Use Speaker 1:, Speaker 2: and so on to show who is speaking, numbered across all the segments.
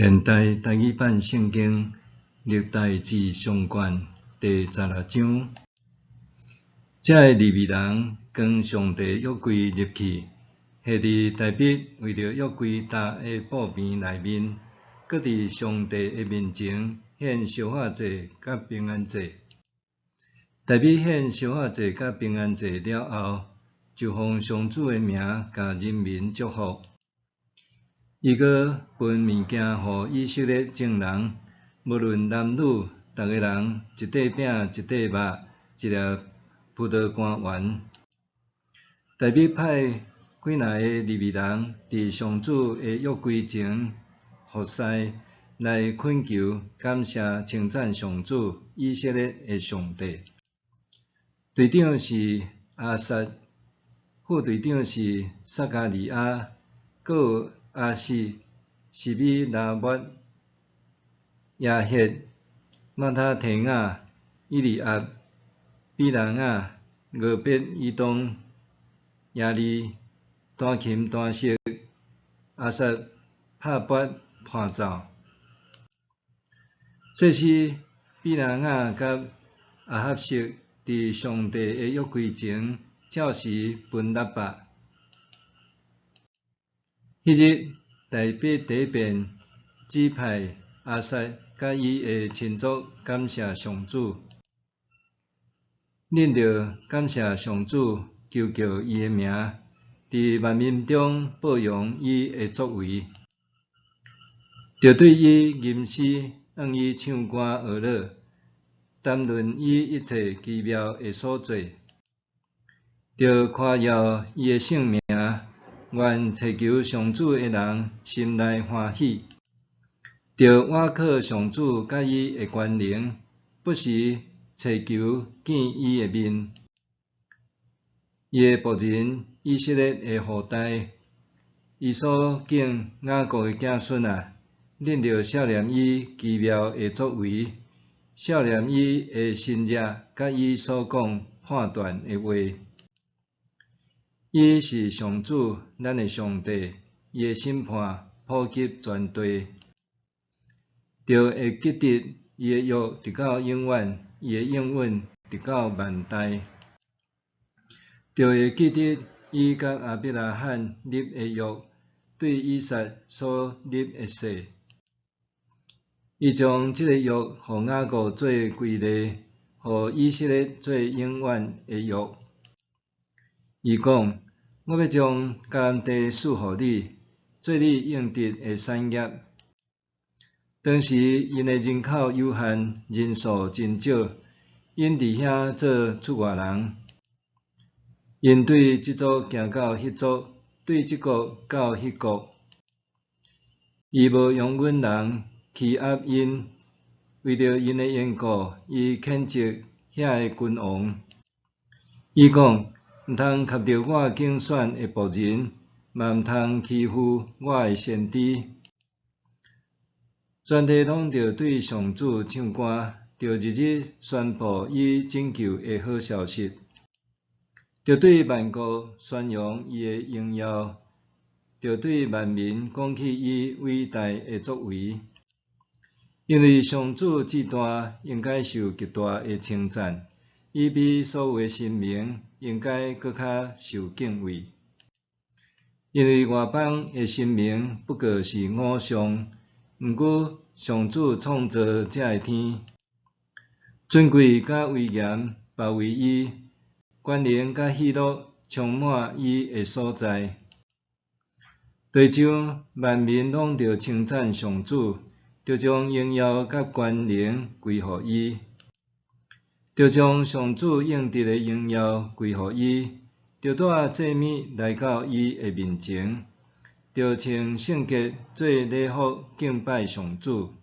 Speaker 1: 现代台语版圣经历代志上卷第16章，这个利未人将上帝约柜入去，下伫大卫为着约柜搭的布边内面，搁伫上帝的面前献烧化祭甲平安祭。大卫献烧化祭甲平安祭了后，就奉上主的名甲人民祝福。伊阁分物件互以色列众人，无论男女，逐个人一块饼、一块肉、一粒葡萄干丸。大卫派几若个利未人伫上主的约柜前服侍，来恳求、感谢、称赞上主以色列的上帝。队长是亚萨，副队长是撒加利亚，阁有亚西、示米拉末、亚歇、马他提亚、以利亚、比兰亚、俄别以东、亚利、弹琴弹瑟、亚萨拍拨伴奏。这是比兰亚甲亚哈瑟伫上帝的约柜前照实分喇叭。迄日，大卫第一遍指派亚萨甲伊的亲族感谢上主，恁着感谢上主，求叫伊的名伫万民中报扬伊的作为，着对伊吟诗，向伊唱歌学乐，谈论伊一切奇妙的所做，着夸耀伊的圣名。愿祈求上主的人心内欢喜，着倚靠上主甲伊的权能，不时祈求见伊的面。伊的仆人以色列的后代，伊所敬雅各的子孙啊，恁着少年伊奇妙的作为，少年伊的新约甲伊所讲判断的话。伊是上主，咱的上帝，伊的审判普及全地，就会记得伊的约直到永远，伊的应允直到万代，就会记得伊甲亚伯拉罕立的约，对以撒所立的誓。伊将这个约互雅各做规例，互以色列做永远的约。伊讲：我要将迦南地赐予你，做你应得的产业。当时因的人口有限，人数真少，因伫遐做出外人。因对即族行到迄族，对即国到迄国。伊无用阮人欺压因，为着因的缘故，伊谴责遐的君王。伊讲：毋通磕着我竞选的仆人，嘛毋通欺负我的先知。全体拢着对上主唱歌，着日日宣布伊拯救的好消息，着对万国宣扬伊的荣耀，着对万民讲起伊伟大的作为。因为上主至大，应该受极大的称赞。伊比所有的神明应该搁较受敬畏，因为外邦的神明不过是偶像，毋过上主创造这个天，尊贵甲威严包围伊，权能甲喜乐充满伊的所在。就像万民拢着称赞上主，着将荣耀甲权能归互伊。着将上主应得的荣耀归互伊，着带祭物来到伊的面前，着穿圣洁做礼服敬拜上主。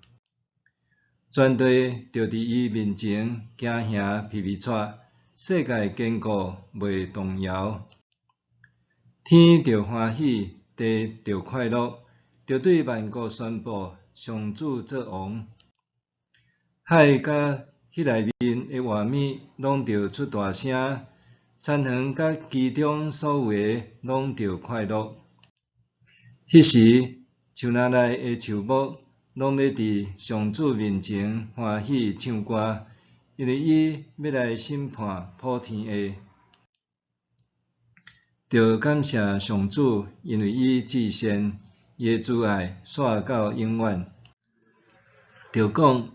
Speaker 1: 全地着伫伊面前行行皮皮喘，世界坚固袂动摇。天着欢喜，地着快乐，着对万国宣布上主作王。海甲迄内面的活物拢着出大声，田园甲其中所有的拢着快乐。迄时，树林内的树木拢要伫上主面前欢喜唱歌，因为伊要来审判普天下。着感谢上主，因为伊至善，伊的慈爱续到永远。着讲，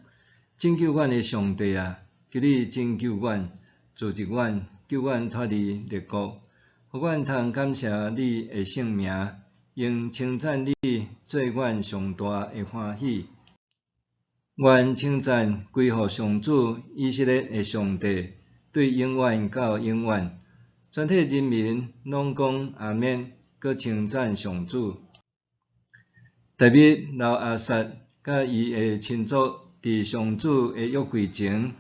Speaker 1: 拯救阮的上帝啊，求你拯救阮，助一阮，救阮脱离列国，互阮通感谢你的圣名，用称赞你做阮上大的欢喜。愿称赞归乎上主以色列的上帝，对永远到永远。全体人民拢讲阿免，搁称赞上主。大卫老亚撒甲伊的亲族伫上主的约柜前，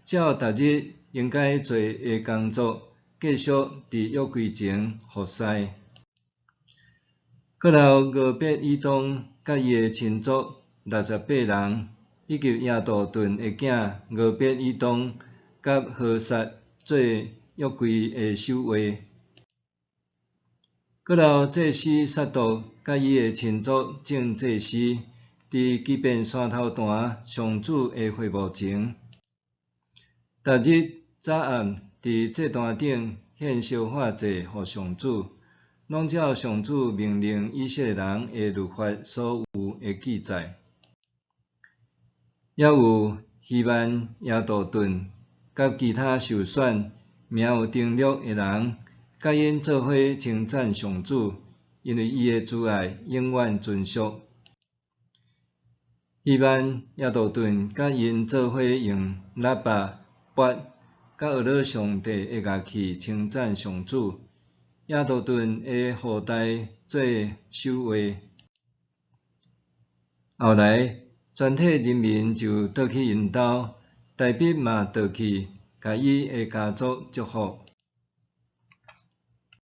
Speaker 1: 照逐日应该做的工作，继续伫约柜前服侍。阁有俄别以东甲伊的亲族68人，以及亚杜顿的囝俄别以东甲何撒做约柜的守卫。阁有祭司撒督甲伊的亲族正祭司，伫基遍山头段上主的会幕前，逐日早暗伫祭坛顶献烧化祭予上主，拢照上主命令以色列人的律法所有的记载。也有希曼、亚杜顿甲其他受选名有登录的人，甲因做伙称赞上主，因为伊的慈爱永远存续。希曼、亚杜顿甲因做伙用喇叭、钹甲俄罗上帝的乐器称赞上主。亚杜顿的后代做守卫。后来，全体人民就倒去因兜，大卫嘛倒去，甲伊的家族祝福。